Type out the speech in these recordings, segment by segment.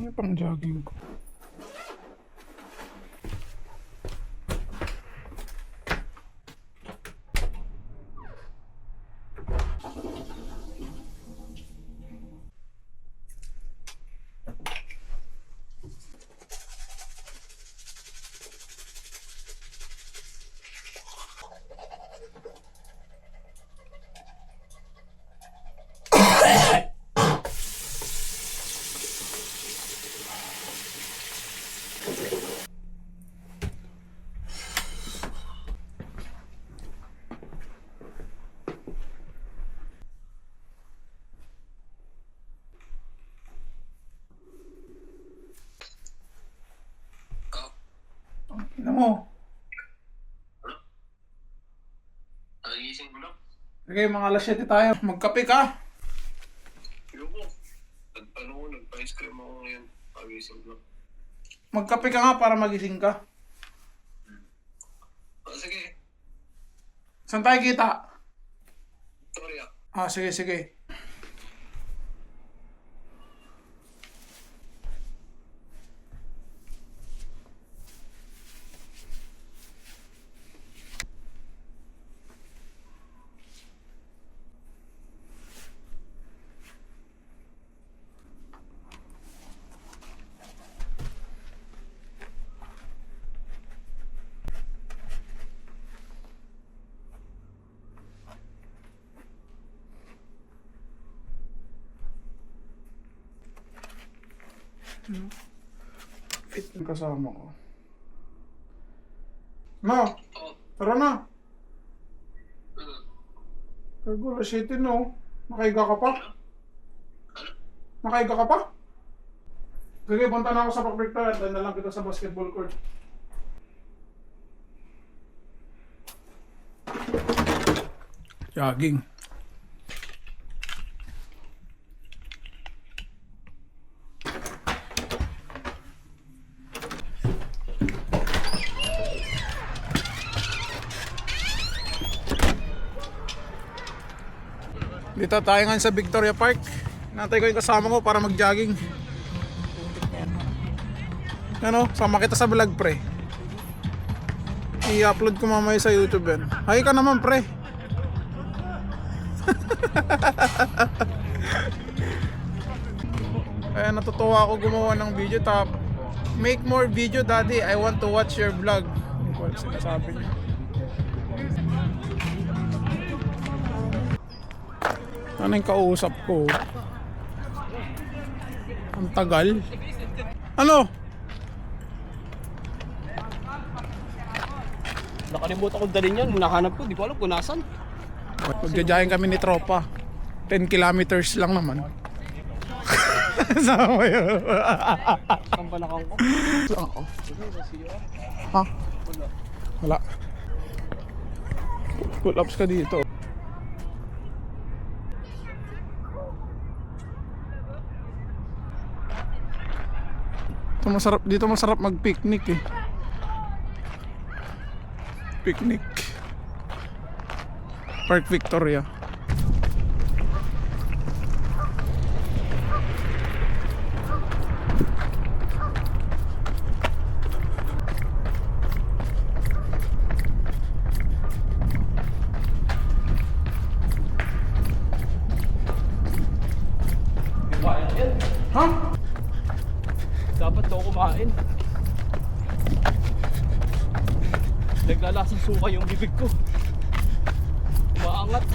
Ano pang jogging ko? Ano mo? Nagising ko lang. Okay, mga alas 7 tayo. Magkape ka. Ayoko. Nagpa-ice cream ako ngayon. Nagising ko lang. Magkape ka nga para magising ka. Sige. Saan tayo kita? Victoria. Sige, sige. Fit yung kasama ko. Ma, Oo. tara na. Ano? Kago, alas 7 no. Nakaiga ka pa? Nakaiga ka pa? Sige, punta na ako sa Pakbikta at na lang kita sa basketball court. Jogging. Dito tayo ngayon sa Victoria Park. Natay ko yung kasama ko para mag-jogging. Ano, sama kita sa vlog pre. I-upload ko mamaya sa YouTube yan. Hay ka naman pre. Kaya natutuwa ako gumawa ng video. Make more video daddy, I want to watch your vlog. Hindi ko alam sinasabi niya. Ano yung kausap ko? Ang tagal. Ano? Nakalimutan ko dalhin yan. Nahanap ko. Di ko alam kung nasan. Magjajahin kami ni tropa. 10 kilometers lang naman. Sama yun. Saan ba nakang ko? Ako. Ha? Wala. Pull ups ka dito. Dito masarap mag-picnic eh. Picnic. Park Victoria. Ha? Dapat daw kumain. Naglalasang suka yung bibig ko. Umaangat.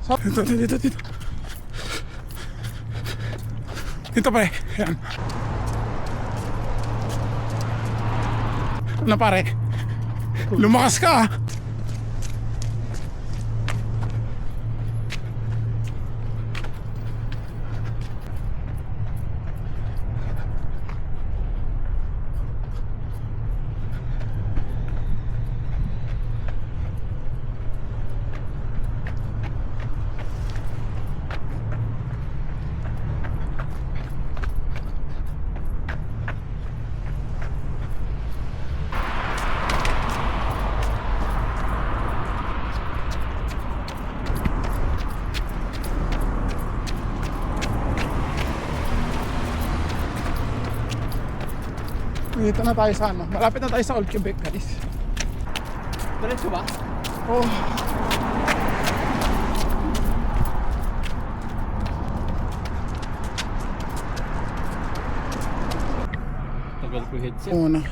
Dito. Dito pare. Yan. Ano pare? Lumakas ka ah. Dito na tayo sa ano. Malapit na tayo sa Old Quebec guys. Diretso ba? Oh. Tagal ko headset. Una.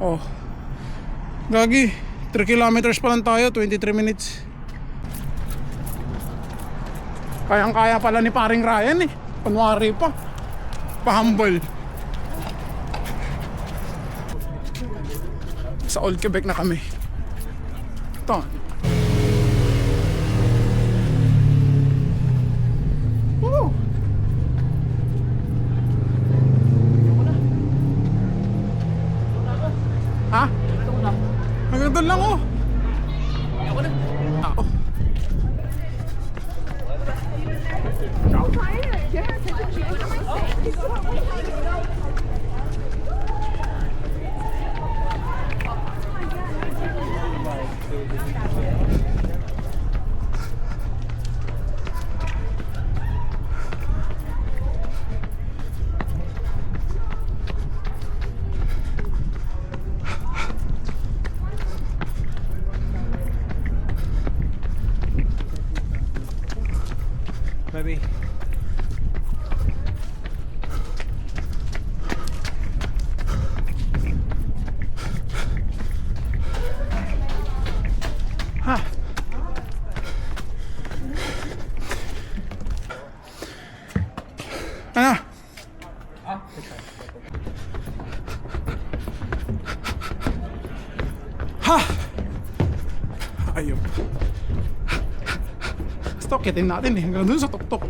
Oh. Gagi. 3 kilometers pa lang tayo. 23 minutes. Kayang-kaya pala ni paring Ryan eh. Kunwari pa. Pa-humble. Sa Old Quebec na kami. Ito. Woo! Ha? Hanggang doon lang oh. Ako na. Oh. Baby. Ha. Ano? Ha. Ayun. Stokitin natin eh. Hanggang dun sa tuktok.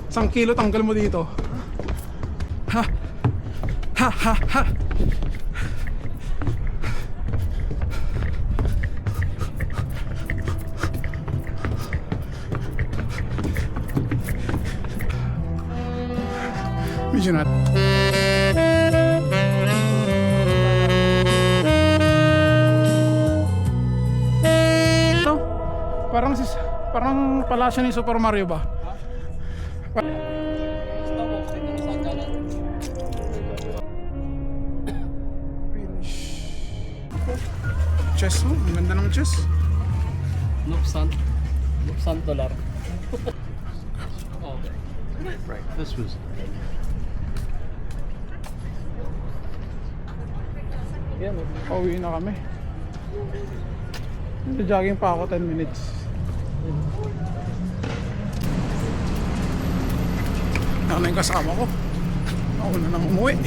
1 kilo tanggal mo dito. Ha. Ha ha ha. Medyo na. Ito, parang palasyo ni Super Mario ba? Finish. Chess mo, ang ganda ng chess. Nupsan dollar. Okay. Right. This was. Yan. Pauwi na kami. Jogging pa ako 10 minutes. Ako na yung kasama ko. Ako na nang umuwi.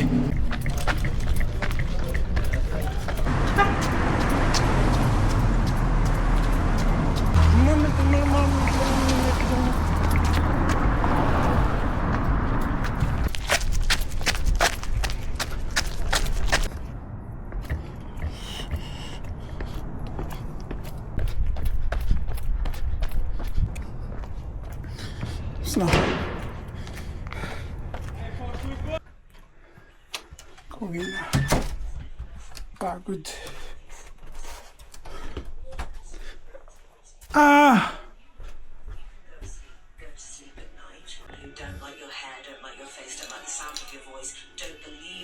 Na. Uwi na. Pagod. Ah! Go to sleep at night. You don't like your hair, don't like your face, don't like the sound of your voice, don't believe